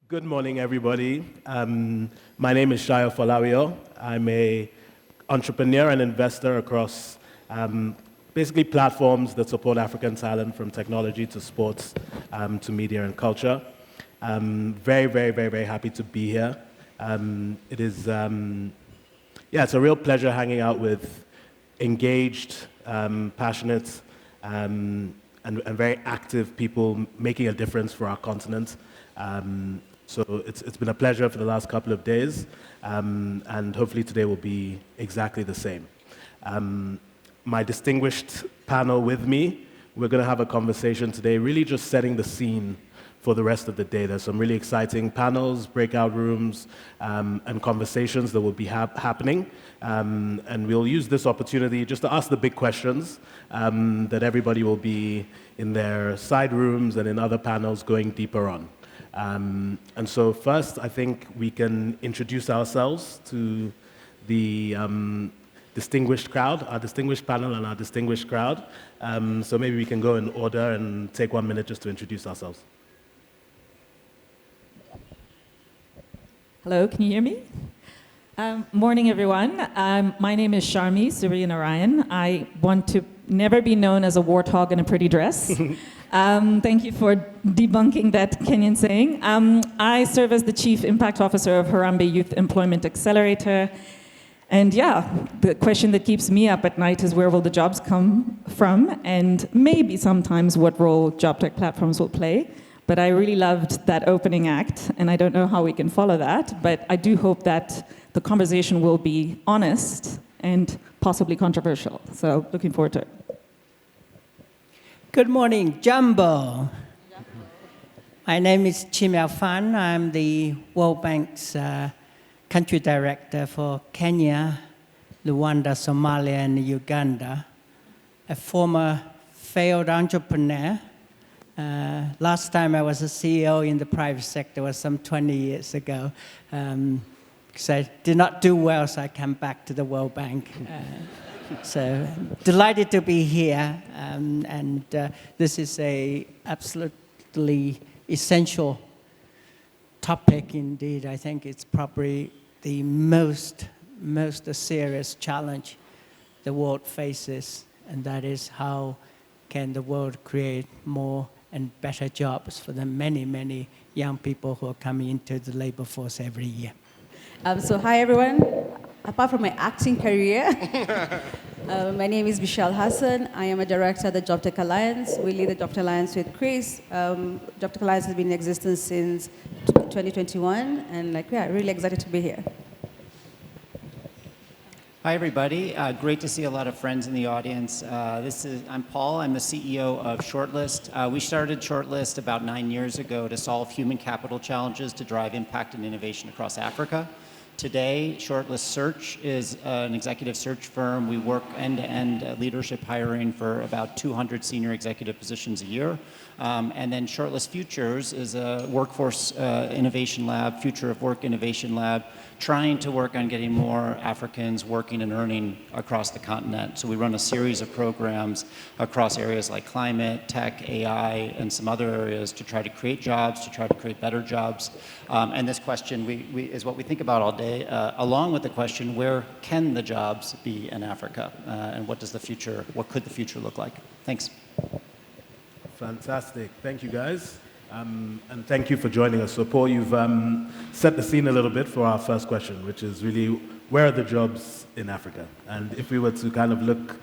Good morning, everybody. My name is Shayo Folawio. I'm a entrepreneur and investor across basically platforms that support African talent from technology to sports to media and culture. Very, very, very, very happy to be here. It is, it's a real pleasure hanging out with engaged, passionate, and very active people making a difference for our continent. So it's been a pleasure for the last couple of days, and hopefully today will be exactly the same. My distinguished panel with me, we're going to have a conversation today, really just setting the scene for the rest of the day. There's some really exciting panels, breakout rooms, and conversations that will be happening. And we'll use this opportunity just to ask the big questions that everybody will be in their side rooms and in other panels going deeper on. And so first, I think we can introduce ourselves to the distinguished crowd, our distinguished panel and our distinguished crowd. So maybe we can go in order and take 1 minute just to introduce ourselves. Hello, can you hear me? Morning, everyone. My name is Sharmi Suryanarayan. I want to never be known as a warthog in a pretty dress. Thank you for debunking that Kenyan saying. I serve as the Chief Impact Officer of Harambee Youth Employment Accelerator. And yeah, the question that keeps me up at night is where will the jobs come from? And maybe sometimes what role Jobtech platforms will play. But I really loved that opening act, and I don't know how we can follow that, but I do hope that the conversation will be honest and possibly controversial. So looking forward to it. Good morning, Jumbo. My name is Chimel Fan. I'm the World Bank's country director for Kenya, Rwanda, Somalia, and Uganda. A former failed entrepreneur. Last time I was a CEO in the private sector was some 20 years ago. Because I did not do well, so I came back to the World Bank. So delighted to be here, and this is a absolutely essential topic indeed. I think it's probably the most serious challenge the world faces, and that is how can the world create more and better jobs for the many young people who are coming into the labor force every year. So hi everyone. Apart from my acting career, my name is Michelle Hassan. I am a director at the Jobtech Alliance. We lead the Jobtech Alliance with Chris. Jobtech Alliance has been in existence since 2021, and really excited to be here. Hi, everybody. Great to see a lot of friends in the audience. I'm Paul. I'm the CEO of Shortlist. We started Shortlist about 9 years ago to solve human capital challenges to drive impact and innovation across Africa. Today, Shortlist Search is an executive search firm. We work end-to-end leadership hiring for about 200 senior executive positions a year. And then Shortlist Futures is a workforce innovation lab, future of work innovation lab, trying to work on getting more Africans working and earning across the continent. So we run a series of programs across areas like climate, tech, AI, and some other areas to try to create jobs, to try to create better jobs. And this question is what we think about all day, along with the question, where can the jobs be in Africa? And what could the future look like? Thanks. Fantastic. Thank you, guys. And thank you for joining us. So, Paul, you've set the scene a little bit for our first question, which is really, where are the jobs in Africa? And if we were to kind of look,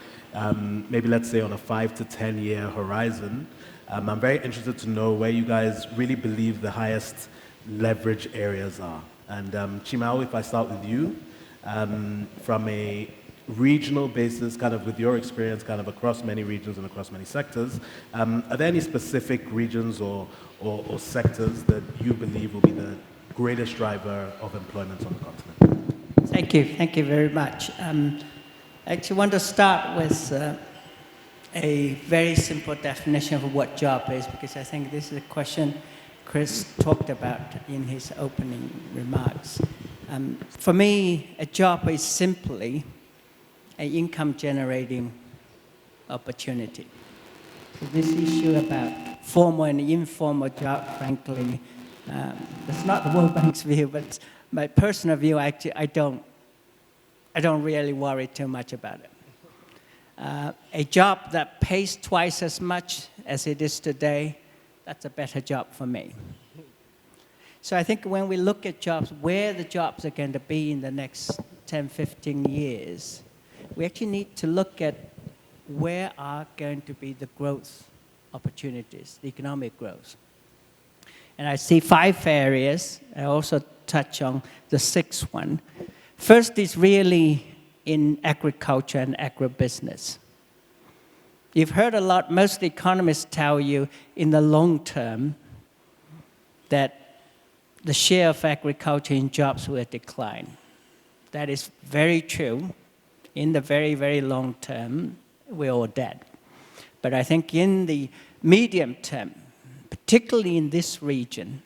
maybe let's say on a 5 to 10 year horizon, I'm very interested to know where you guys really believe the highest leverage areas are. And Chimao, if I start with you, from a regional basis, kind of with your experience kind of across many regions and across many sectors, are there any specific regions or sectors that you believe will be the greatest driver of employment on the continent? Thank you very much. I actually want to start with a very simple definition of what job is, because I think this is a question Chris talked about in his opening remarks. For me, a job is simply an income-generating opportunity. So this issue about formal and informal job, frankly, That's not the World Bank's view, but my personal view, actually, I don't really worry too much about it. A job that pays twice as much as it is today, that's a better job for me. So I think when we look at jobs, where the jobs are going to be in the next 10, 15 years, we actually need to look at where are going to be the growth opportunities, the economic growth. And I see 5 areas. I also touch on the 6th one. First is really in agriculture and agribusiness. You've heard a lot, most economists tell you in the long term that the share of agriculture in jobs will decline. That is very true. In the very, very long term, we're all dead. But I think in the medium term, particularly in this region,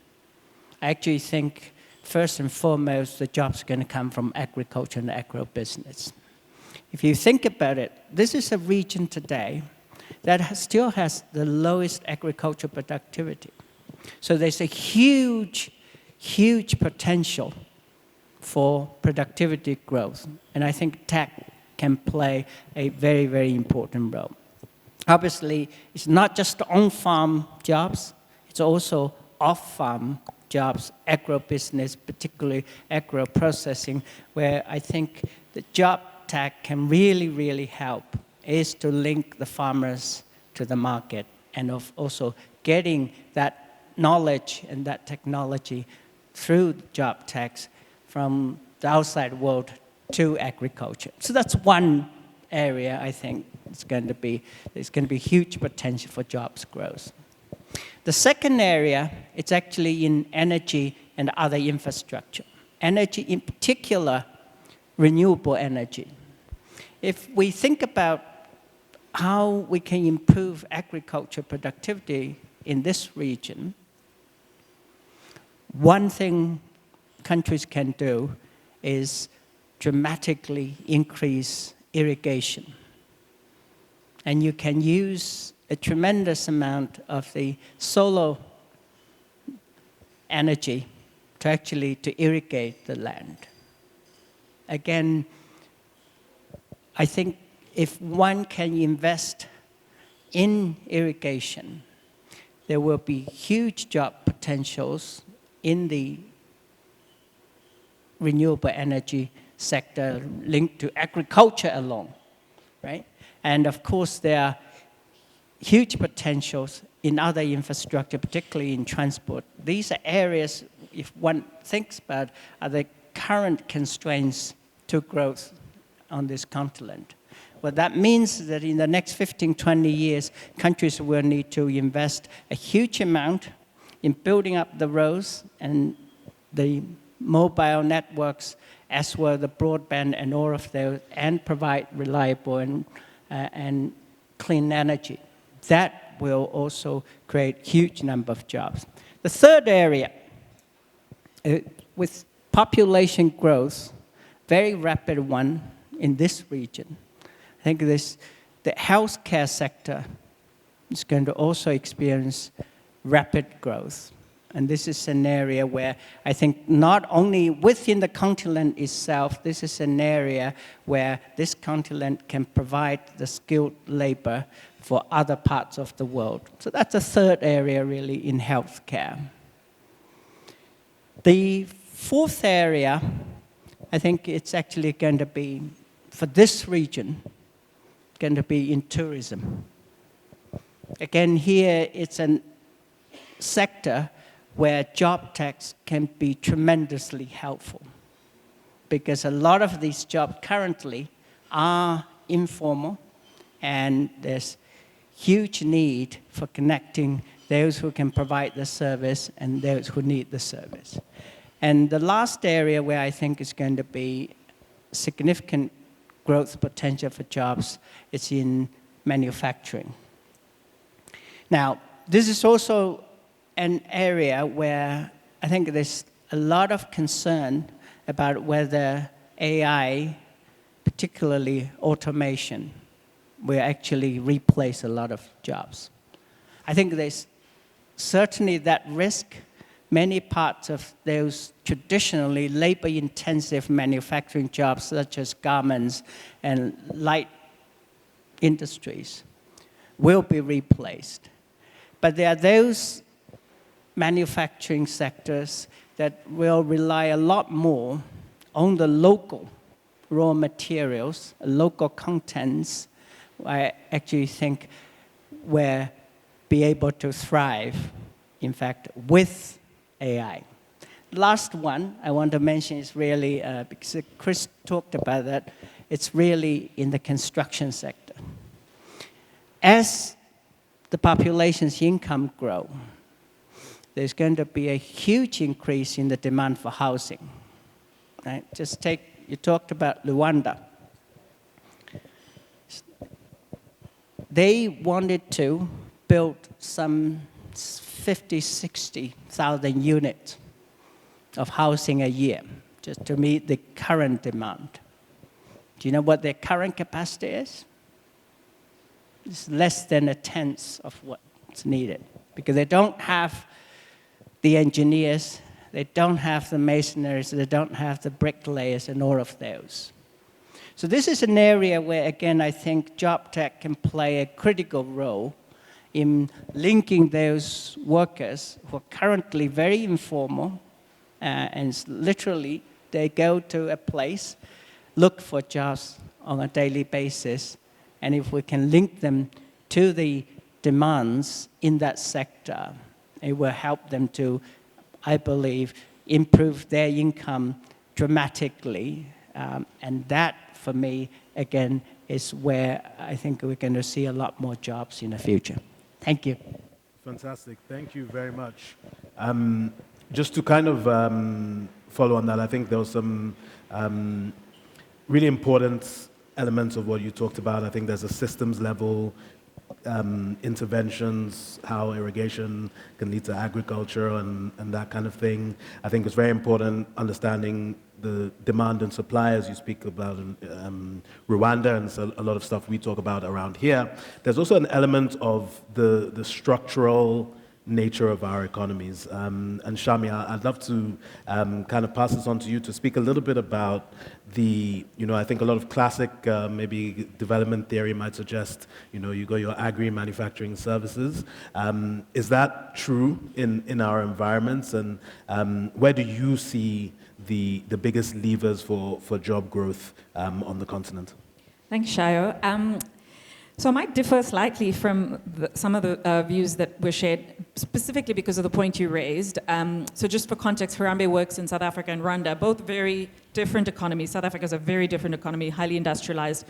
I actually think first and foremost the jobs are going to come from agriculture and agribusiness. If you think about it, this is a region today that still has the lowest agricultural productivity. So there's a huge, huge potential for productivity growth. And I think tech can play a very, very important role. Obviously, it's not just on-farm jobs, it's also off-farm jobs, agro-business, particularly agro-processing, where I think the job tech can really, really help, is to link the farmers to the market and of also getting that knowledge and that technology through job techs from the outside world to agriculture. So that's one area I think there's going to be huge potential for jobs growth. The second area, it's actually in energy and other infrastructure. Energy, in particular, renewable energy. If we think about how we can improve agriculture productivity in this region, one thing countries can do is dramatically increase irrigation. And you can use a tremendous amount of the solar energy to irrigate the land. Again, I think if one can invest in irrigation, there will be huge job potentials in the renewable energy sector linked to agriculture alone, right? And of course, there are huge potentials in other infrastructure, particularly in transport. These are areas, if one thinks about, are the current constraints to growth on this continent. Well, that means that in the next 15, 20 years, countries will need to invest a huge amount in building up the roads and the mobile networks, as well as the broadband and all of those, and provide reliable and clean energy. That will also create huge number of jobs. The third area, with population growth, very rapid one in this region, I think the healthcare sector is going to also experience rapid growth. And this is an area where I think not only within the continent itself, this is an area where this continent can provide the skilled labor for other parts of the world. So that's a third area really in healthcare. The fourth area, I think it's actually going to be, for this region, going to be in tourism. Again, here it's a sector where job techs can be tremendously helpful, because a lot of these jobs currently are informal, and there's huge need for connecting those who can provide the service and those who need the service. And the last area where I think is going to be significant growth potential for jobs is in manufacturing. Now, this is also an area where I think there's a lot of concern about whether AI, particularly automation, will actually replace a lot of jobs. I think there's certainly that risk, many parts of those traditionally labor-intensive manufacturing jobs, such as garments and light industries, will be replaced. But there are those manufacturing sectors that will rely a lot more on the local raw materials, local contents. I actually think we'll be able to thrive, in fact, with AI. Last one I want to mention is really, because Chris talked about that, it's really in the construction sector. As the population's income grow, there's going to be a huge increase in the demand for housing. Right? Just take, you talked about Rwanda. They wanted to build some 50, 60,000 units of housing a year just to meet the current demand. Do you know what their current capacity is? It's less than a tenth of what's needed because they don't have the engineers, they don't have the masonries, they don't have the bricklayers and all of those. So this is an area where, again, I think Jobtech can play a critical role in linking those workers who are currently very informal, and literally they go to a place, look for jobs on a daily basis, and if we can link them to the demands in that sector, it will help them to, I believe, improve their income dramatically. And that, for me, again, is where I think we're going to see a lot more jobs in the future. Thank you. Fantastic. Thank you very much. Just to kind of follow on that, I think there was some really important elements of what you talked about. I think there's a systems level interventions, how irrigation can lead to agriculture and that kind of thing. I think it's very important understanding the demand and supply, as you speak about in Rwanda, and so a lot of stuff we talk about around here. There's also an element of the structural nature of our economies. And Shami, I'd love to kind of pass this on to you to speak a little bit about I think a lot of classic maybe development theory might suggest, you go your agri-manufacturing services. Is that true in our environments? And where do you see the biggest levers for job growth on the continent? Thanks, Shayo. So I might differ slightly from some of the views that were shared, specifically because of the point you raised. So just for context, Harambee works in South Africa and Rwanda, both very different economies. South Africa is a very different economy, highly industrialized.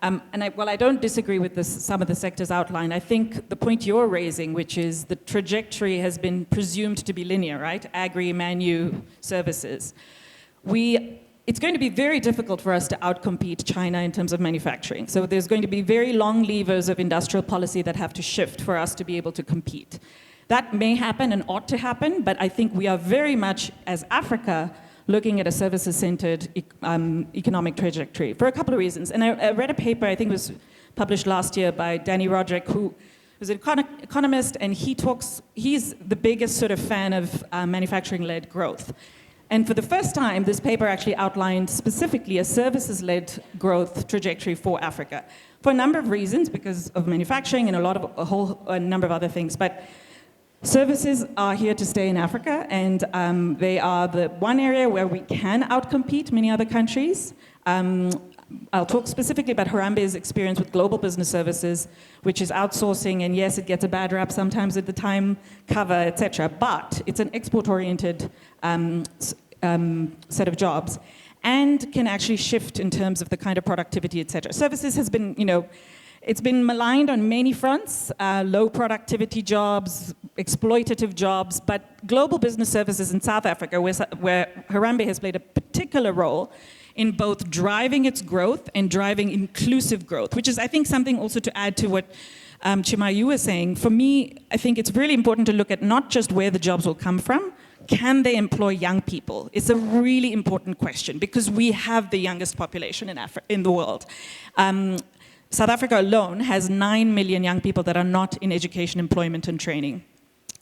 While I don't disagree with some of the sectors outlined, I think the point you're raising, which is the trajectory has been presumed to be linear, right? Agri, manu, services. It's going to be very difficult for us to outcompete China in terms of manufacturing. So there's going to be very long levers of industrial policy that have to shift for us to be able to compete. That may happen and ought to happen, but I think we are very much, as Africa, looking at a services-centered economic trajectory for a couple of reasons. And I read a paper, I think it was published last year by Danny Roderick, who is an economist, and he's the biggest sort of fan of manufacturing-led growth. And for the first time, this paper actually outlined specifically a services-led growth trajectory for Africa for a number of reasons, because of manufacturing and a number of other things. But services are here to stay in Africa, and they are the one area where we can outcompete many other countries. I'll talk specifically about Harambe's experience with global business services, which is outsourcing, and yes, it gets a bad rap sometimes at the time cover, etc. But it's an export-oriented set of jobs, and can actually shift in terms of the kind of productivity, etc. Services has been, it's been maligned on many fronts, low productivity jobs, exploitative jobs, but global business services in South Africa, where Harambee has played a particular role in both driving its growth and driving inclusive growth, which is, I think, something also to add to what Chimayu was saying. For me, I think it's really important to look at not just where the jobs will come from. Can they employ young people? It's a really important question because we have the youngest population in the world. South Africa alone has 9 million young people that are not in education, employment, and training.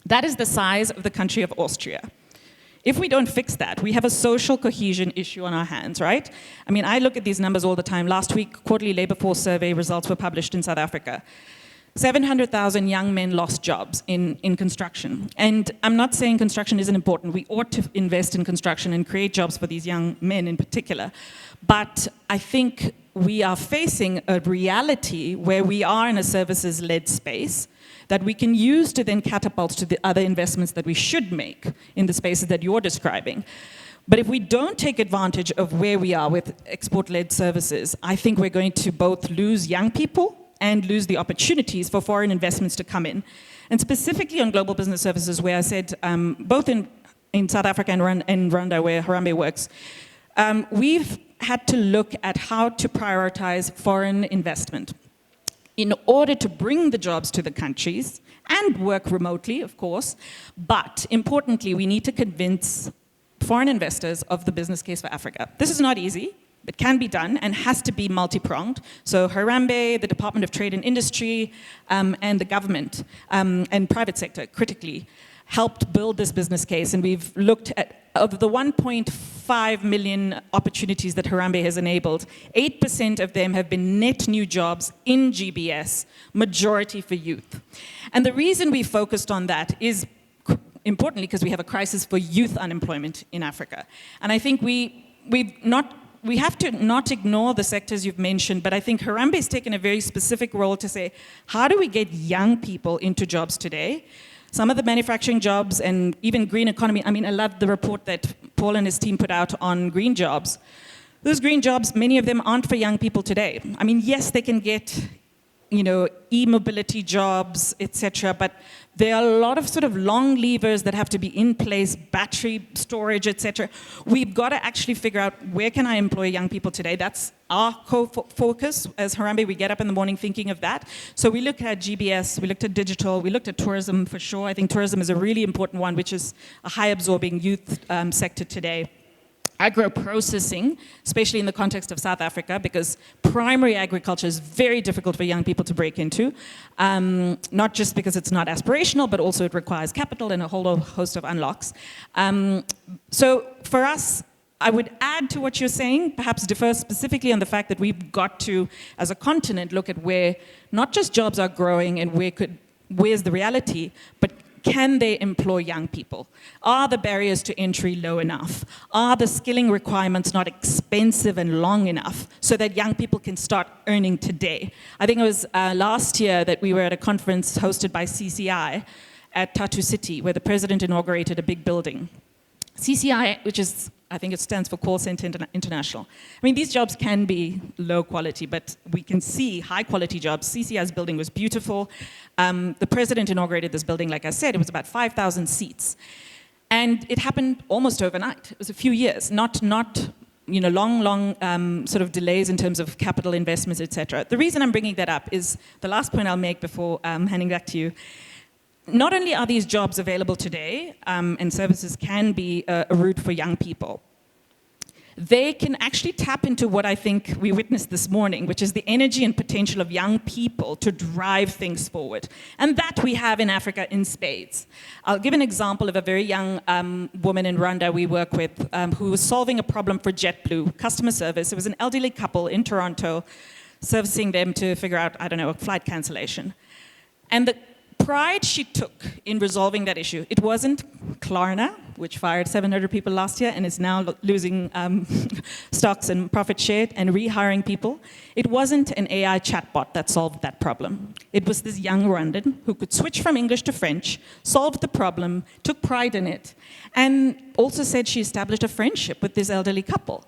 That is the size of the country of Austria. If we don't fix that, we have a social cohesion issue on our hands, right? I mean, I look at these numbers all the time. Last week, quarterly labor force survey results were published in South Africa. 700,000 young men lost jobs in construction. And I'm not saying construction isn't important. We ought to invest in construction and create jobs for these young men in particular. But I think we are facing a reality where we are in a services-led space that we can use to then catapult to the other investments that we should make in the spaces that you're describing. But if we don't take advantage of where we are with export-led services, I think we're going to both lose young people and lose the opportunities for foreign investments to come in. And specifically on global business services, where I said, both in South Africa and Rwanda, where Harambee works, we've had to look at how to prioritize foreign investment in order to bring the jobs to the countries and work remotely, of course. But importantly, we need to convince foreign investors of the business case for Africa. This is not easy. It can be done and has to be multi-pronged. So Harambee, the Department of Trade and Industry, and the government and private sector critically helped build this business case. And we've looked at, of the 1.5 million opportunities that Harambee has enabled, 8% of them have been net new jobs in GBS, majority for youth. And the reason we focused on that is importantly because we have a crisis for youth unemployment in Africa. And I think we have to not ignore the sectors you've mentioned, but I think Harambe's taken a very specific role to say, how do we get young people into jobs today? Some of the manufacturing jobs and even green economy, I mean, I love the report that Paul and his team put out on green jobs. Those green jobs, many of them aren't for young people today. I mean, yes, they can get, e-mobility jobs, etc., but there are a lot of sort of long levers that have to be in place, battery storage, etc. We've got to actually figure out where can I employ young people today. That's our focus as Harambee. We get up in the morning thinking of that. So we looked at GBS, we looked at digital, we looked at tourism for sure. I think tourism is a really important one, which is a high-absorbing youth sector today. Agro-processing, especially in the context of South Africa, because primary agriculture is very difficult for young people to break into, not just because it's not aspirational, but also it requires capital and a whole host of unlocks. So for us, I would add to what you're saying, perhaps defer specifically on the fact that we've got to, as a continent, look at where not just jobs are growing and where's the reality, but can they employ young people? Are the barriers to entry low enough? Are the skilling requirements not expensive and long enough so that young people can start earning today? I think it was last year that we were at a conference hosted by CCI at Tatu City, where the president inaugurated a big building. CCI, which is, I think it stands for Call Center International. I mean, these jobs can be low quality, but we can see high quality jobs. CCI's building was beautiful. The president inaugurated this building, like I said, it was about 5,000 seats. And it happened almost overnight. It was a few years, not long sort of delays in terms of capital investments, etc. The reason I'm bringing that up is the last point I'll make before handing back to you. Not only are these jobs available today, and services can be a route for young people, they can actually tap into what I think we witnessed this morning, which is the energy and potential of young people to drive things forward. And that we have in Africa in spades. I'll give an example of a very young woman in Rwanda we work with who was solving a problem for JetBlue, customer service. It was an elderly couple in Toronto, servicing them to figure out, I don't know, a flight cancellation. And the pride she took in resolving that issue, it wasn't Klarna, which fired 700 people last year and is now losing stocks and profit share and rehiring people. It wasn't an AI chatbot that solved that problem. It was this young Rwandan who could switch from English to French, solved the problem, took pride in it, and also said she established a friendship with this elderly couple.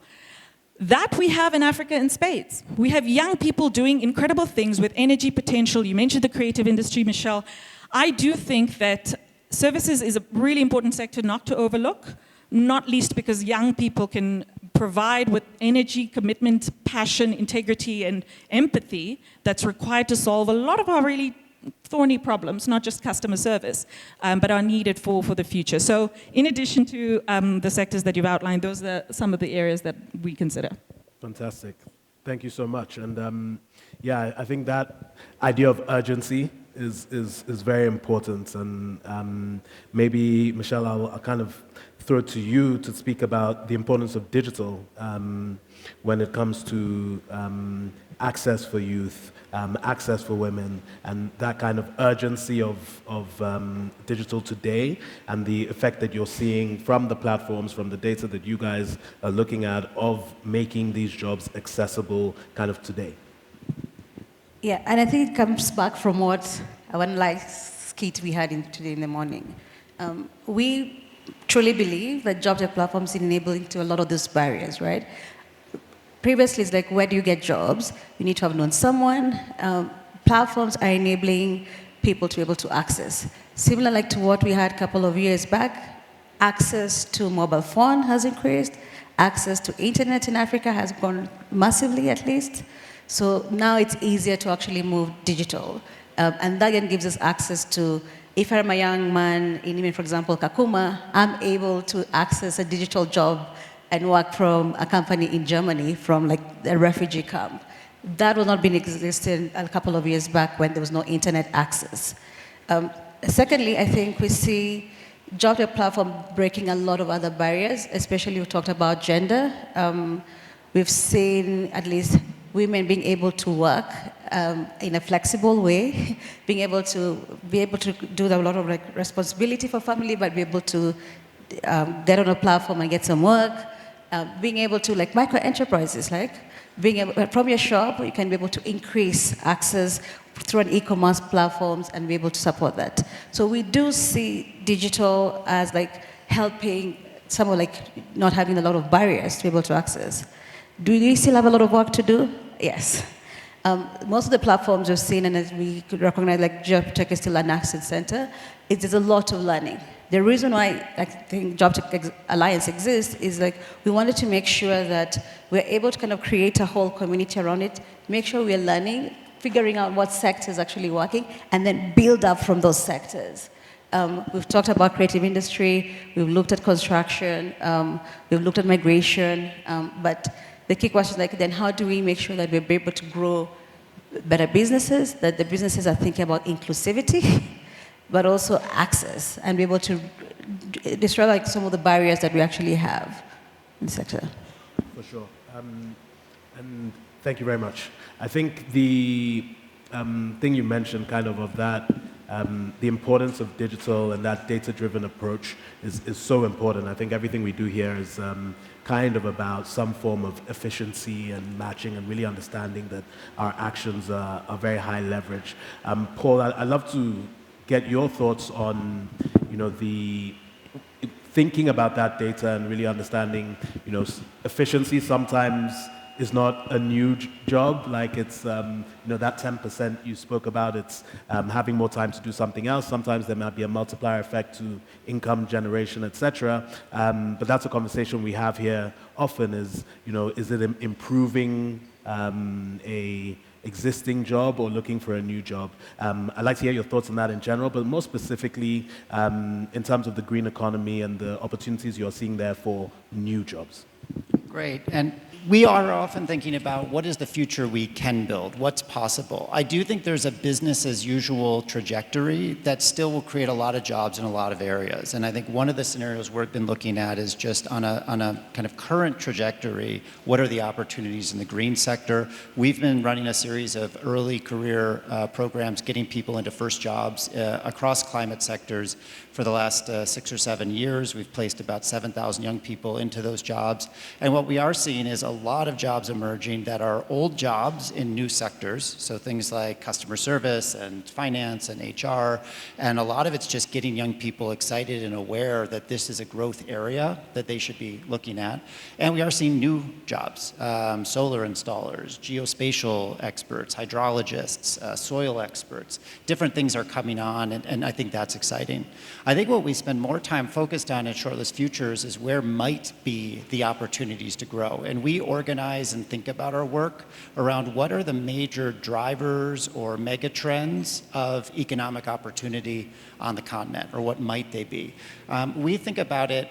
That we have in Africa in spades. We have young people doing incredible things with energy potential. You mentioned the creative industry, Michelle. I do think that services is a really important sector not to overlook, not least because young people can provide with energy, commitment, passion, integrity, and empathy that's required to solve a lot of our really thorny problems, not just customer service, but are needed for the future. So in addition to the sectors that you've outlined, those are some of the areas that we consider. Fantastic. Thank you so much. And yeah, I think that idea of urgency is very important. And maybe, Michelle, I'll kind of throw it to you to speak about the importance of digital when it comes to access for youth, access for women, and that kind of urgency of digital today, and the effect that you're seeing from the platforms, from the data that you guys are looking at, of making these jobs accessible kind of today. Yeah, and I think it comes back from what one live skit we had today in the morning. We truly believe that job tech platforms enabling to a lot of those barriers, right? Previously, it's like, where do you get jobs? You need to have known someone. Platforms are enabling people to be able to access. Similar like to what we had a couple of years back, access to mobile phone has increased. Access to internet in Africa has gone massively, at least. So now it's easier to actually move digital. And that again gives us access to, if I'm a young man in, even for example, Kakuma, I'm able to access a digital job and work from a company in Germany from like a refugee camp. That was not been existing a couple of years back when there was no internet access. Secondly, I think we see job tech platform breaking a lot of other barriers, especially we talked about gender. We've seen at least women being able to work in a flexible way, being able to do a lot of like responsibility for family, but be able to get on a platform and get some work. Being able to, like micro enterprises, like being able, from your shop, you can be able to increase access through an e-commerce platforms and be able to support that. So we do see digital as like helping someone like not having a lot of barriers to be able to access. Do we still have a lot of work to do? Yes. Most of the platforms we've seen, and as we could recognize, like Jobtech is still an access center, there's a lot of learning. The reason why I think Jobtech Alliance exists is like we wanted to make sure that we're able to kind of create a whole community around it, make sure we're learning, figuring out what sector is actually working, and then build up from those sectors. We've talked about creative industry, we've looked at construction, we've looked at migration, but the key question is like, then how do we make sure that we're able to grow better businesses, that the businesses are thinking about inclusivity, but also access, and be able to destroy like some of the barriers that we actually have in the sector. For sure. And thank you very much. I think the thing you mentioned kind of that, the importance of digital and that data-driven approach is so important. I think everything we do here is kind of about some form of efficiency and matching and really understanding that our actions are very high leverage. Paul, I'd love to get your thoughts on, the thinking about that data and really understanding, efficiency sometimes is not a new job. Like it's, that 10% you spoke about, it's having more time to do something else. Sometimes there might be a multiplier effect to income generation, etc. But that's a conversation we have here often is, is it improving a existing job or looking for a new job? I'd like to hear your thoughts on that in general, but more specifically in terms of the green economy and the opportunities you're seeing there for new jobs. Great. And we are often thinking about what is the future we can build, what's possible. I do think there's a business as usual trajectory that still will create a lot of jobs in a lot of areas. And I think one of the scenarios we've been looking at is just on a kind of current trajectory, what are the opportunities in the green sector? We've been running a series of early career programs, getting people into first jobs across climate sectors for the last 6 or 7 years. We've placed about 7,000 young people into those jobs. And what we are seeing is a lot of jobs emerging that are old jobs in new sectors, so things like customer service and finance and HR, and a lot of it's just getting young people excited and aware that this is a growth area that they should be looking at. And we are seeing new jobs, solar installers, geospatial experts, hydrologists, soil experts. Different things are coming on, and I think that's exciting. I think what we spend more time focused on at Shortlist Futures is where might be the opportunities to grow. And we organize and think about our work around what are the major drivers or mega trends of economic opportunity on the continent, or what might they be. We think about it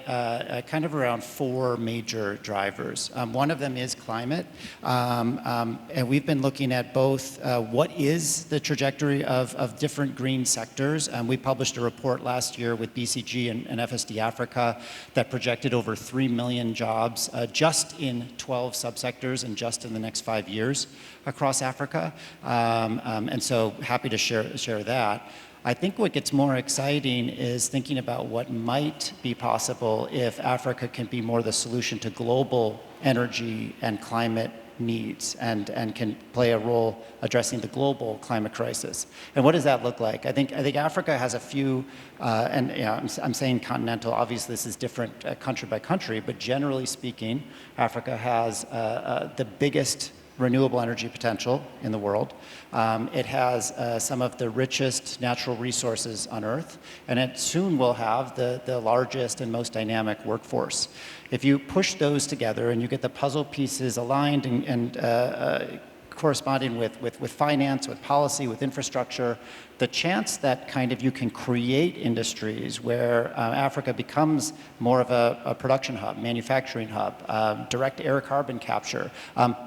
kind of around four major drivers. One of them is climate, and we've been looking at both what is the trajectory of different green sectors. We published a report last year with BCG and FSD Africa that projected over 3 million jobs just in 12 subsectors and just in the next 5 years across Africa. And so happy to share that. I think what gets more exciting is thinking about what might be possible if Africa can be more the solution to global energy and climate needs and can play a role addressing the global climate crisis. And what does that look like? I think Africa has a few, and you know, I'm saying continental, obviously this is different country by country, but generally speaking, Africa has the biggest renewable energy potential in the world. It has some of the richest natural resources on Earth, and it soon will have the largest and most dynamic workforce. If you push those together and you get the puzzle pieces aligned and corresponding with finance, with policy, with infrastructure, the chance that kind of you can create industries where Africa becomes more of a production hub, manufacturing hub, direct air carbon capture,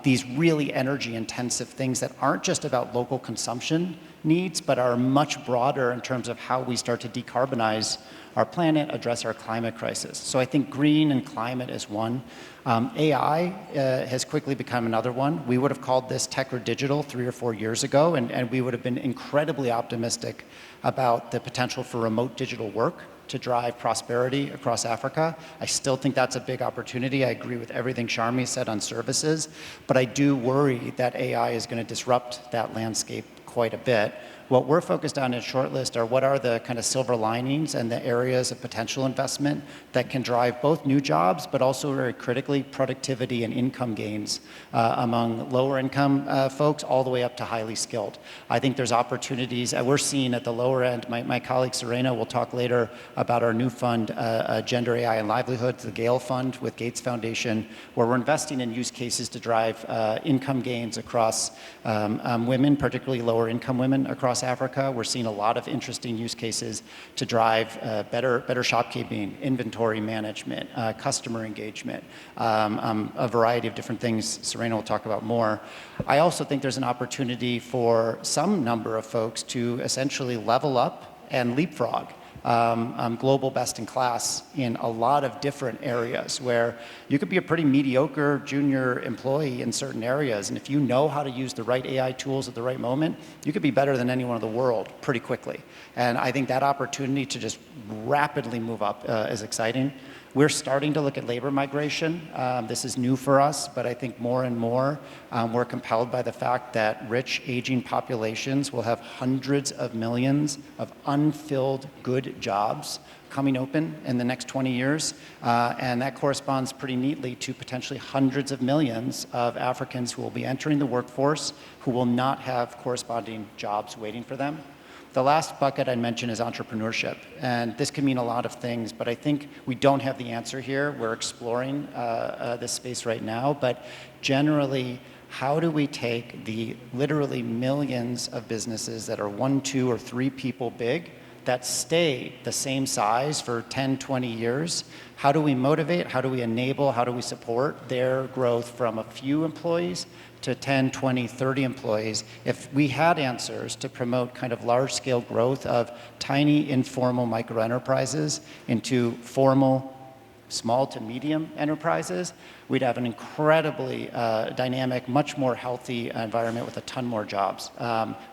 these really energy intensive things that aren't just about local consumption needs, but are much broader in terms of how we start to decarbonize our planet, address our climate crisis. So I think green and climate is one. AI has quickly become another one. We would have called this tech or digital 3 or 4 years ago, and we would have been incredibly optimistic about the potential for remote digital work to drive prosperity across Africa. I still think that's a big opportunity. I agree with everything Sharmi said on services, but I do worry that AI is going to disrupt that landscape quite a bit. What we're focused on in Shortlist are what are the kind of silver linings and the areas of potential investment that can drive both new jobs, but also very critically productivity and income gains among lower income folks all the way up to highly skilled. I think there's opportunities we're seeing at the lower end. My colleague Serena will talk later about our new fund, Gender, AI, and Livelihoods, the Gale Fund with Gates Foundation, where we're investing in use cases to drive income gains across women, particularly lower income women across Africa. We're seeing a lot of interesting use cases to drive better shopkeeping, inventory management, customer engagement, a variety of different things Serena will talk about more. I also think there's an opportunity for some number of folks to essentially level up and leapfrog global best in class in a lot of different areas where you could be a pretty mediocre junior employee in certain areas, and if you know how to use the right AI tools at the right moment, you could be better than anyone in the world pretty quickly. And I think that opportunity to just rapidly move up is exciting. We're starting to look at labor migration. This is new for us, but I think more and more we're compelled by the fact that rich, aging populations will have hundreds of millions of unfilled good jobs coming open in the next 20 years. And that corresponds pretty neatly to potentially hundreds of millions of Africans who will be entering the workforce who will not have corresponding jobs waiting for them. The last bucket I'd mention is entrepreneurship, and this can mean a lot of things, but I think we don't have the answer here. We're exploring this space right now, but generally, how do we take the literally millions of businesses that are 1, 2, or 3 people big that stay the same size for 10, 20 years? How do we motivate, how do we enable, how do we support their growth from a few employees to 10, 20, 30 employees? If we had answers to promote kind of large-scale growth of tiny, informal micro-enterprises into formal, small to medium enterprises, we'd have an incredibly dynamic, much more healthy environment with a ton more jobs.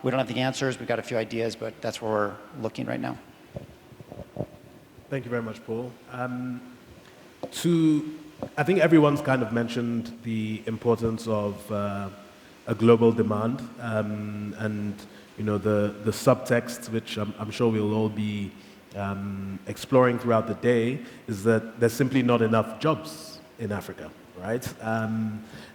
We don't have the answers, we've got a few ideas, but that's where we're looking right now. Thank you very much, Paul. I think everyone's kind of mentioned the importance of a global demand, and you know the subtext, which I'm sure we'll all be exploring throughout the day, is that there's simply not enough jobs in Africa, right?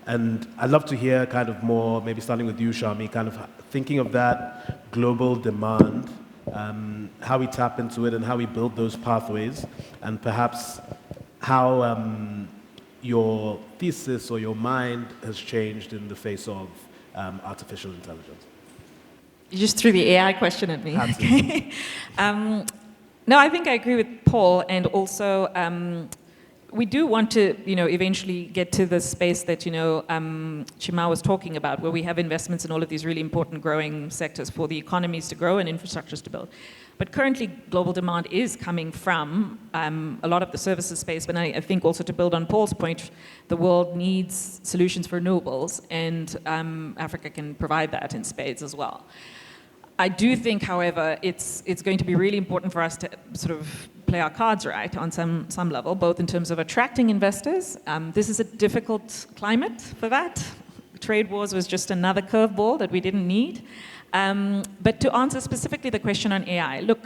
And I'd love to hear kind of more, maybe starting with you, Sharmi, kind of thinking of that global demand, how we tap into it and how we build those pathways, and perhaps how your thesis or your mind has changed in the face of artificial intelligence? You just threw the AI question at me. Absolutely. No, I think I agree with Paul, and also we do want to, eventually get to the space that, Chima was talking about, where we have investments in all of these really important growing sectors for the economies to grow and infrastructures to build. But currently, global demand is coming from a lot of the services space, but I think also to build on Paul's point, the world needs solutions for renewables, and Africa can provide that in spades as well. I do think, however, it's going to be really important for us to sort of play our cards right on some level, both in terms of attracting investors. This is a difficult climate for that. Trade wars was just another curveball that we didn't need. But to answer specifically the question on AI, look,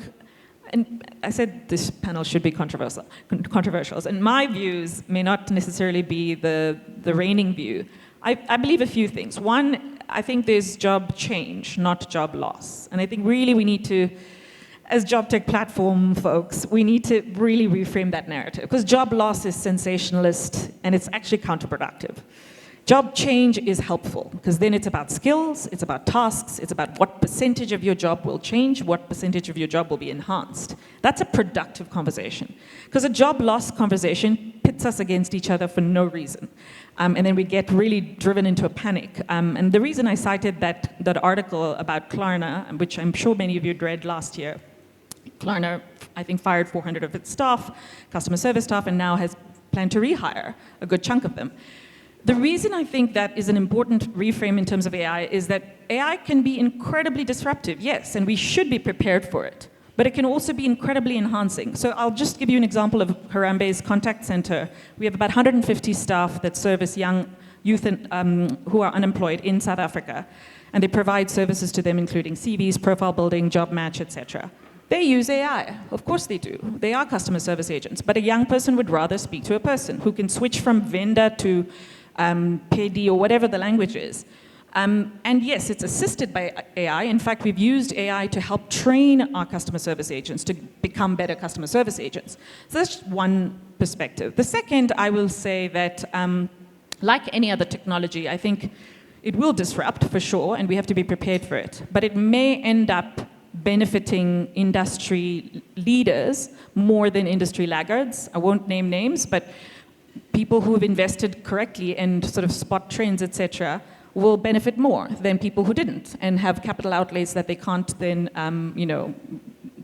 and I said this panel should be controversial, and my views may not necessarily be the reigning view. I believe a few things. One, I think there's job change, not job loss. And I think really we need to, as Jobtech platform folks, we need to really reframe that narrative, because job loss is sensationalist and it's actually counterproductive. Job change is helpful, because then it's about skills, it's about tasks, it's about what percentage of your job will change, what percentage of your job will be enhanced. That's a productive conversation. Because a job loss conversation pits us against each other for no reason. And then we get really driven into a panic. And the reason I cited that article about Klarna, which I'm sure many of you read last year, Klarna, I think, fired 400 of its staff, customer service staff, and now has planned to rehire a good chunk of them. The reason I think that is an important reframe in terms of AI is that AI can be incredibly disruptive, yes, and we should be prepared for it. But it can also be incredibly enhancing. So I'll just give you an example of Harambe's contact center. We have about 150 staff that service young youth who are unemployed in South Africa. And they provide services to them, including CVs, profile building, job match, etc. They use AI. Of course they do. They are customer service agents. But a young person would rather speak to a person who can switch from vendor to PD or whatever the language is. And yes, it's assisted by AI. In fact, we've used AI to help train our customer service agents to become better customer service agents. So that's one perspective. The second, I will say that like any other technology, I think it will disrupt for sure, and we have to be prepared for it. But it may end up benefiting industry leaders more than industry laggards. I won't name names, but people who have invested correctly and sort of spot trends, etc., will benefit more than people who didn't and have capital outlays that they can't then,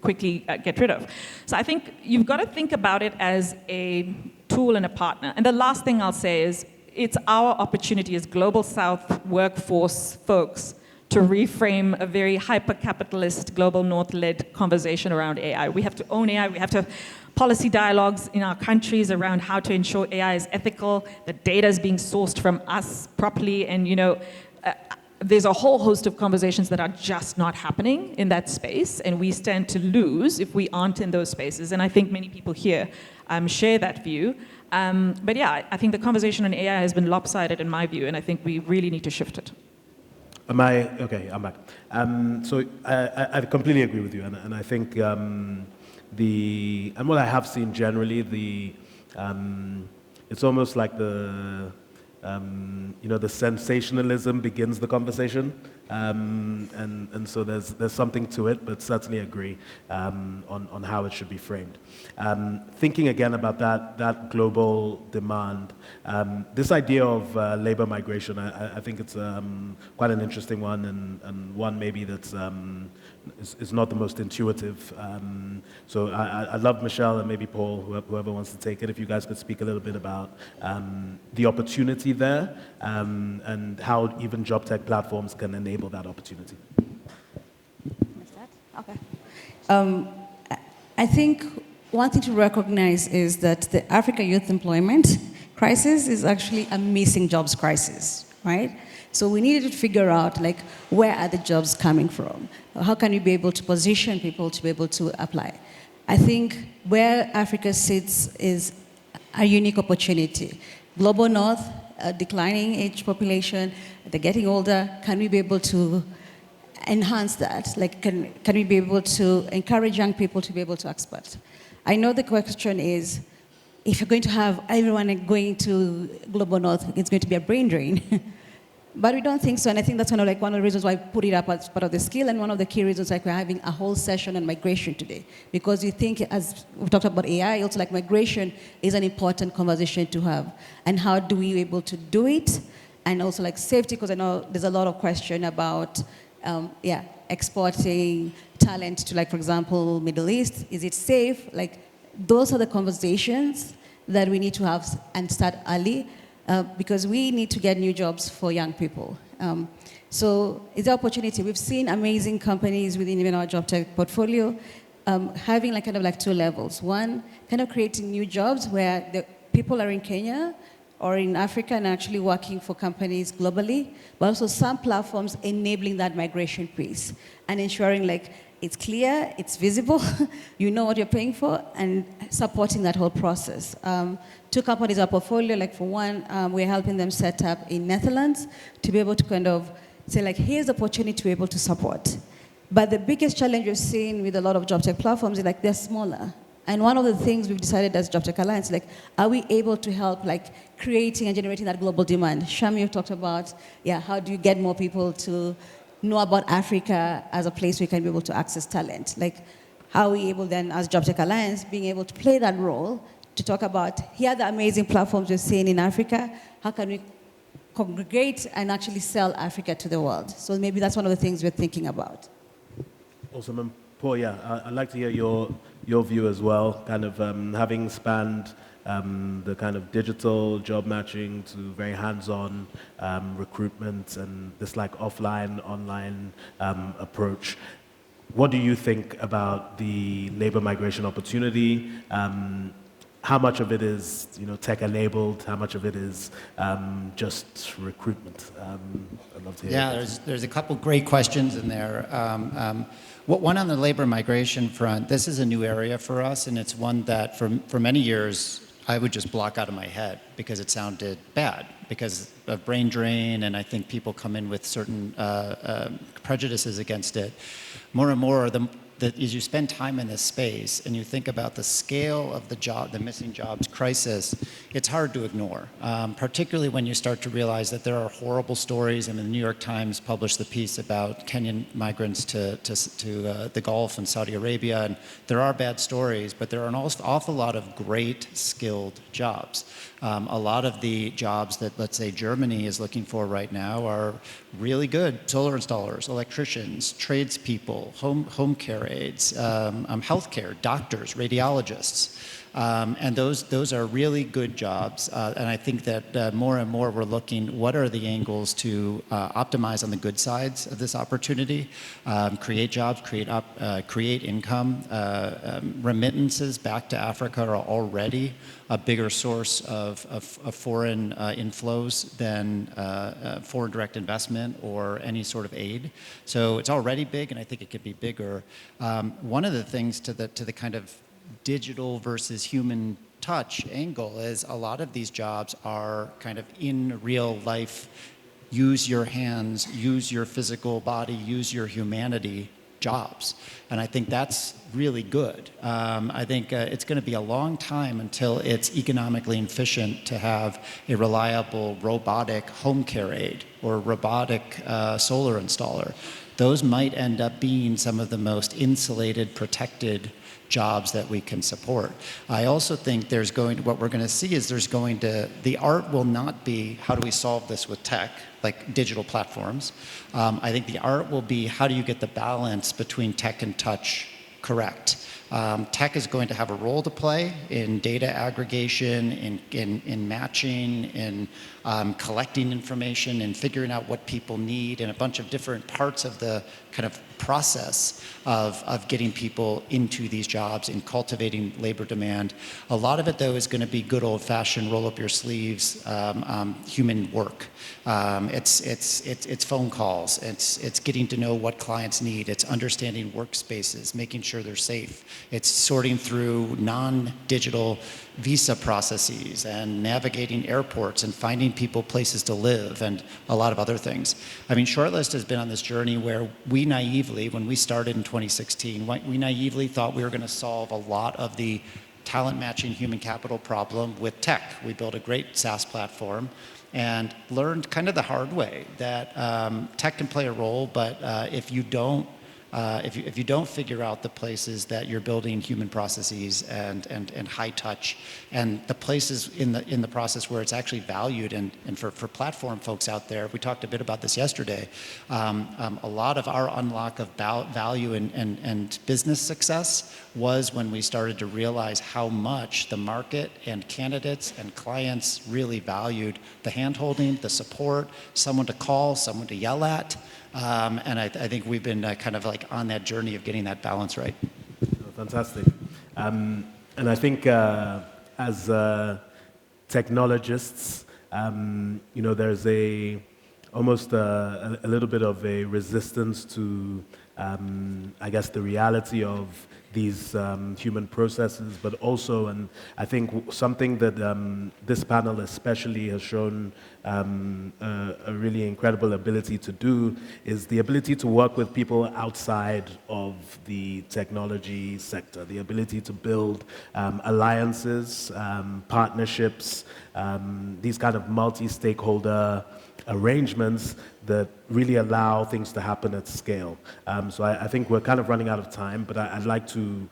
quickly get rid of. So I think you've got to think about it as a tool and a partner. And the last thing I'll say is it's our opportunity as Global South workforce folks to reframe a very hyper-capitalist, Global North-led conversation around AI. We have to own AI. We have to have policy dialogues in our countries around how to ensure AI is ethical, that data is being sourced from us properly, and there's a whole host of conversations that are just not happening in that space, and we stand to lose if we aren't in those spaces. And I think many people here share that view. But yeah, I think the conversation on AI has been lopsided in my view, and I think we really need to shift it. Okay, I'm back. So I completely agree with you, and I think and what I have seen generally, it's almost like the sensationalism begins the conversation, and so there's something to it, but certainly agree on how it should be framed. Thinking again about that global demand, this idea of labor migration, I think it's quite an interesting one, and one maybe that's is not the most intuitive. So I'd love Michelle and maybe Paul, whoever wants to take it, if you guys could speak a little bit about the opportunity there and how even Jobtech platforms can enable that opportunity. Okay. I think one thing to recognize is that the Africa youth employment crisis is actually a missing jobs crisis, right? So we needed to figure out, where are the jobs coming from? How can we be able to position people to be able to apply? I think where Africa sits is a unique opportunity. Global North, a declining age population, they're getting older. Can we be able to enhance that? Can we be able to encourage young people to be able to export? I know the question is if you're going to have everyone going to Global North, it's going to be a brain drain. But we don't think so, and I think that's one of the reasons why I put it up as part of the skill, and one of the key reasons like we're having a whole session on migration today, because we think, as we've talked about AI, also like migration is an important conversation to have, and how do we able to do it, and also like safety, because I know there's a lot of question about, exporting talent to, like, for example, Middle East. Is it safe? Like, those are the conversations that we need to have and start early. Because we need to get new jobs for young people. So it's an opportunity. We've seen amazing companies within even our Jobtech portfolio having like kind of like two levels. One, kind of creating new jobs where the people are in Kenya or in Africa and actually working for companies globally, but also some platforms enabling that migration piece and ensuring like it's clear, it's visible, you know what you're paying for, and supporting that whole process. Two companies in our portfolio, like for one, we're helping them set up in Netherlands to be able to kind of say like, here's the opportunity to be able to support. But the biggest challenge we've seen with a lot of job tech platforms is like they're smaller. And one of the things we've decided as Jobtech Alliance, like, are we able to help like creating and generating that global demand? Shami, you talked about, how do you get more people to know about Africa as a place where you can be able to access talent? Like, how are we able then, as Jobtech Alliance, being able to play that role to talk about, here are the amazing platforms we're seeing in Africa, how can we congregate and actually sell Africa to the world? So maybe that's one of the things we're thinking about. Awesome. And Paul, I'd like to hear your view as well, kind of having spanned the kind of digital job matching to very hands-on recruitment and this like offline, online approach. What do you think about the labor migration opportunity? How much of it is tech-enabled? How much of it is just recruitment? I'd love to hear. Yeah, there's a couple great questions in there. One on the labor migration front, this is a new area for us, and it's one that for many years I would just block out of my head because it sounded bad because of brain drain, and I think people come in with certain prejudices against it. More and more, as you spend time in this space and you think about the scale of the missing jobs crisis, it's hard to ignore, particularly when you start to realize that there are horrible stories. I mean, the New York Times published the piece about Kenyan migrants to the Gulf and Saudi Arabia, and there are bad stories, but there are an awful lot of great, skilled jobs. A lot of the jobs that, let's say, Germany is looking for right now are really good solar installers, electricians, tradespeople, home care aides, healthcare, doctors, radiologists. And those are really good jobs. And I think that more and more we're looking, what are the angles to optimize on the good sides of this opportunity, create jobs, create income. Remittances back to Africa are already a bigger source of foreign inflows than foreign direct investment or any sort of aid. So it's already big, and I think it could be bigger. One of the things to the kind of digital versus human touch angle is a lot of these jobs are kind of in real life, use your hands, use your physical body, use your humanity jobs. And I think that's really good. I think it's going to be a long time until it's economically efficient to have a reliable robotic home care aide or robotic solar installer. Those might end up being some of the most insulated, protected jobs that we can support. I also think what we're going to see is the art will not be how do we solve this with tech, like digital platforms. I think the art will be how do you get the balance between tech and touch correct. Tech is going to have a role to play in data aggregation, in matching, in collecting information, and figuring out what people need, and a bunch of different parts of the kind of process of getting people into these jobs and cultivating labor demand. A lot of it, though, is going to be good old-fashioned roll up your sleeves human work. It's phone calls. It's getting to know what clients need. It's understanding workspaces, making sure they're safe. It's sorting through non-digital visa processes and navigating airports and finding people places to live and a lot of other things. I mean, Shortlist has been on this journey where we naively, when we started in 2016, we naively thought we were going to solve a lot of the talent matching human capital problem with tech. We built a great SaaS platform and learned kind of the hard way that tech can play a role, but if you don't figure out the places that you're building human processes and high touch, and the places in the process where it's actually valued, and for platform folks out there, we talked a bit about this yesterday, a lot of our unlock of value and business success was when we started to realize how much the market and candidates and clients really valued the hand-holding, the support, someone to call, someone to yell at. And I think we've been kind of like on that journey of getting that balance right. Fantastic. And I think as technologists, there's almost a little bit of a resistance to, I guess, the reality of these human processes, but also, and I think something that this panel especially has shown a really incredible ability to do is the ability to work with people outside of the technology sector, the ability to build alliances, partnerships, these kind of multi-stakeholder arrangements that really allow things to happen at scale. So I think we're kind of running out of time, but I'd like to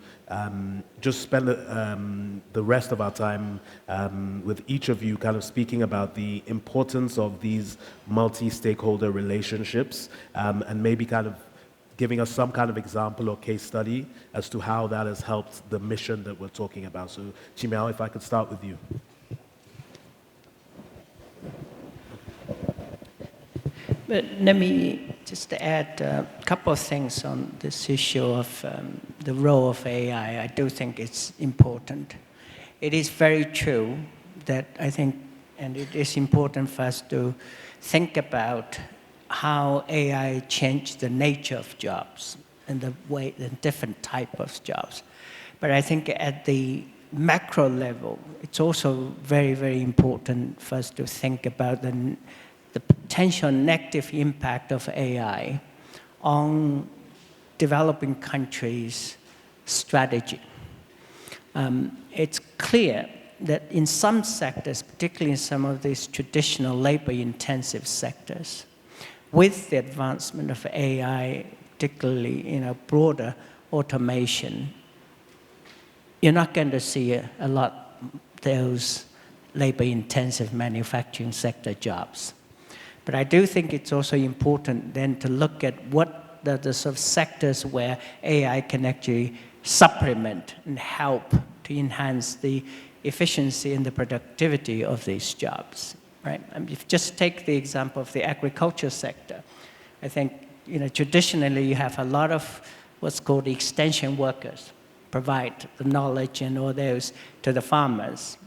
just spend the rest of our time with each of you kind of speaking about the importance of these multi-stakeholder relationships, and maybe kind of giving us some kind of example or case study as to how that has helped the mission that we're talking about. So Chimiao, if I could start with you. But let me just add a couple of things on this issue of the role of AI. I do think it's important. It is very true that I think, and it is important for us to think about how AI changed the nature of jobs and the different type of jobs. But I think at the macro level, it's also very, very important for us to think about the potential negative impact of AI on developing countries' strategy. It's clear that in some sectors, particularly in some of these traditional labor-intensive sectors, with the advancement of AI, particularly broader automation, you're not going to see a lot of those labor-intensive manufacturing sector jobs. But I do think it's also important then to look at what the sort of sectors where AI can actually supplement and help to enhance the efficiency and the productivity of these jobs, right? If you just take the example of the agriculture sector, I think traditionally you have a lot of what's called the extension workers provide the knowledge and all those to the farmers.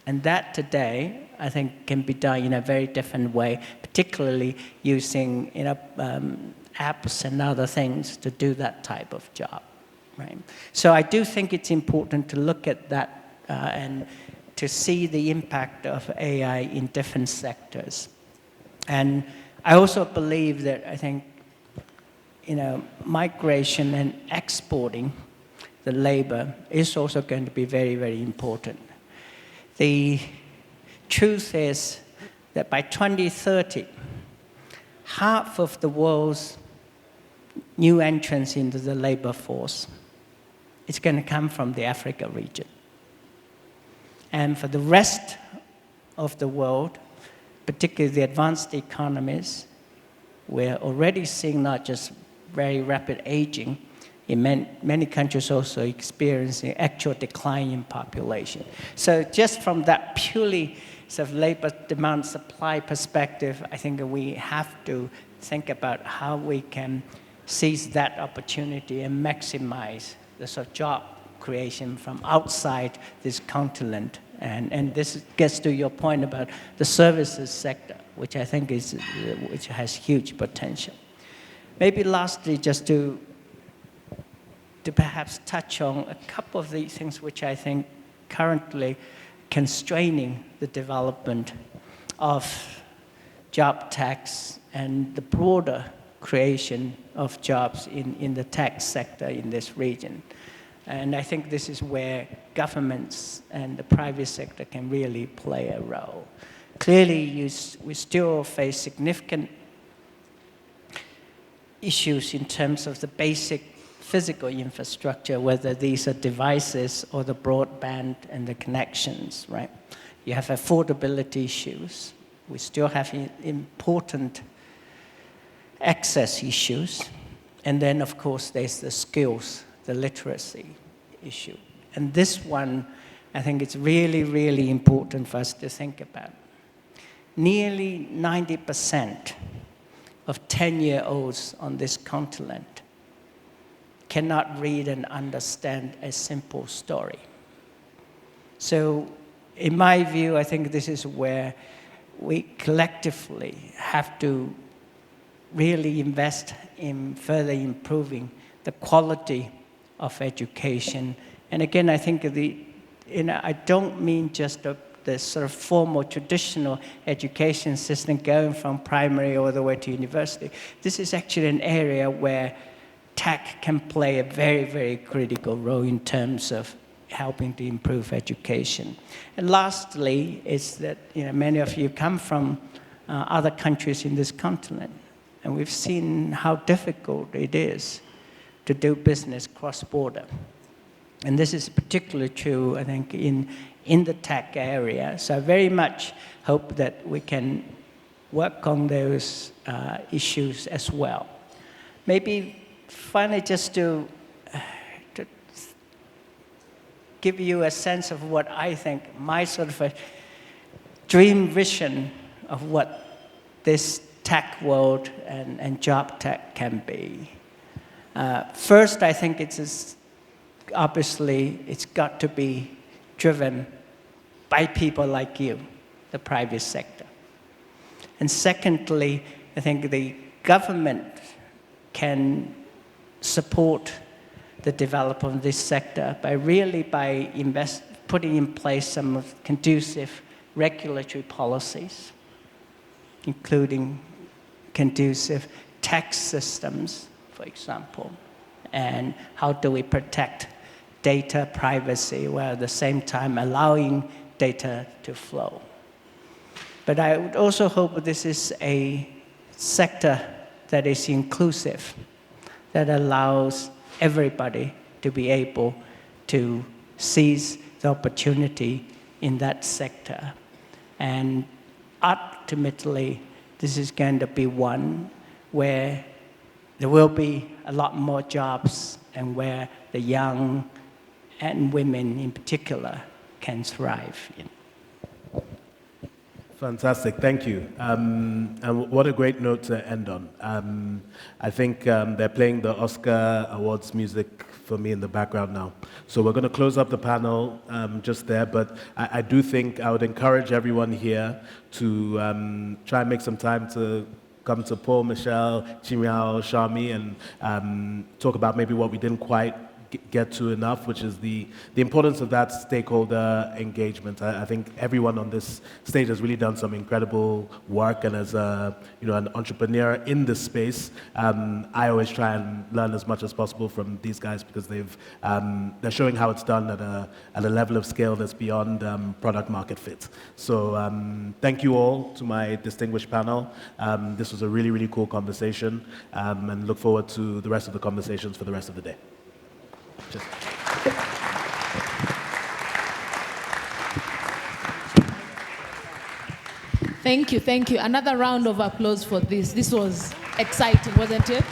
And that today, I think, can be done in a very different way, particularly using apps and other things to do that type of job, right? So I do think it's important to look at that and to see the impact of AI in different sectors. And I also believe that I think migration and exporting the labor is also going to be very, very important. The truth is that by 2030, half of the world's new entrants into the labor force is going to come from the Africa region. And for the rest of the world, particularly the advanced economies, we're already seeing not just very rapid aging, in many countries also experiencing actual decline in population. So just from that purely sort of labor demand supply perspective, I think we have to think about how we can seize that opportunity and maximize the sort of job creation from outside this continent. And this gets to your point about the services sector, which I think which has huge potential. Maybe lastly, just to perhaps touch on a couple of these things which I think currently constraining the development of job techs and the broader creation of jobs in the tech sector in this region. And I think this is where governments and the private sector can really play a role. Clearly, we still face significant issues in terms of the basic physical infrastructure, whether these are devices or the broadband and the connections, right? You have affordability issues. We still have important access issues. And then, of course, there's the skills, the literacy issue. And this one, I think it's really, really important for us to think about. Nearly 90% of 10-year-olds on this continent cannot read and understand a simple story. So, in my view, I think this is where we collectively have to really invest in further improving the quality of education. And again, I think I don't mean just the sort of formal, traditional education system going from primary all the way to university. This is actually an area where tech can play a very, very critical role in terms of helping to improve education. And lastly, is that many of you come from other countries in this continent, and we've seen how difficult it is to do business cross-border. And this is particularly true, I think, in the tech area. So I very much hope that we can work on those issues as well. Maybe finally, just to give you a sense of what I think my sort of a dream vision of what this tech world and job tech can be. First, I think obviously it's got to be driven by people like you, the private sector. And secondly, I think the government can support the development of this sector by putting in place some conducive regulatory policies, including conducive tax systems, for example, and how do we protect data privacy while at the same time allowing data to flow. But I would also hope this is a sector that is inclusive, that allows everybody to be able to seize the opportunity in that sector. And ultimately, this is going to be one where there will be a lot more jobs and where the young and women in particular can thrive in. Fantastic, thank you. And what a great note to end on. I think they're playing the Oscar Awards music for me in the background now. So we're going to close up the panel just there, but I do think I would encourage everyone here to try and make some time to come to Paul, Michelle, Chimiao, Shami, and talk about maybe what we didn't quite get to enough, which is the importance of that stakeholder engagement. I think everyone on this stage has really done some incredible work, and as an entrepreneur in this space, I always try and learn as much as possible from these guys because they're showing how it's done at a level of scale that's beyond product market fit. So thank you all to my distinguished panel. This was a really, really cool conversation, and look forward to the rest of the conversations for the rest of the day. Thank you, thank you. Another round of applause for this. This was exciting, wasn't it?